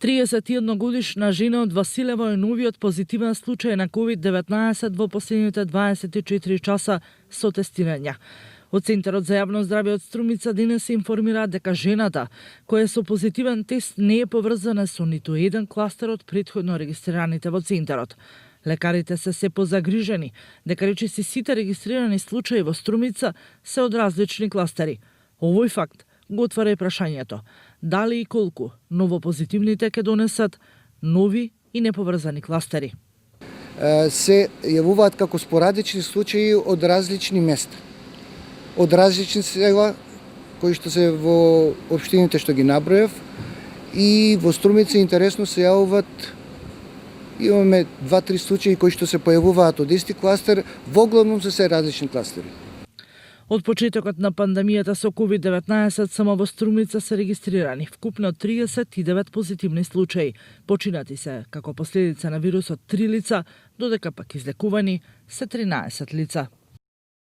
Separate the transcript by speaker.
Speaker 1: 31-годишна жена од Василево е новиот позитивен случај на COVID-19 во последните 24 часа со тестирање. Од Центарот за јавно здравје од Струмица денес се информира дека жената, која е со позитивен тест, не е поврзана со ниту еден кластер од претходно регистрираните во Центарот. Лекарите се позагрижени дека речиси сите регистрирани случаи во Струмица се од различни кластери. Овој факт го отвара и прашањето дали и колку новопозитивните ќе донесат нови и неповрзани кластери.
Speaker 2: Се јавуваат како спорадични случаи од различни места, од различни села кои што се во општините што ги набројав, и во Струмица интересно се јавуваат. Имаме 2-3 случаи кои што се појавуваат од исти кластер, во главном се различни кластери.
Speaker 1: Од почетокот на пандемијата со COVID-19 само во Струмица се регистрирани вкупно 39 позитивни случаи. Починати се како последица на вирусот 3 лица, додека пак излекувани се 13 лица.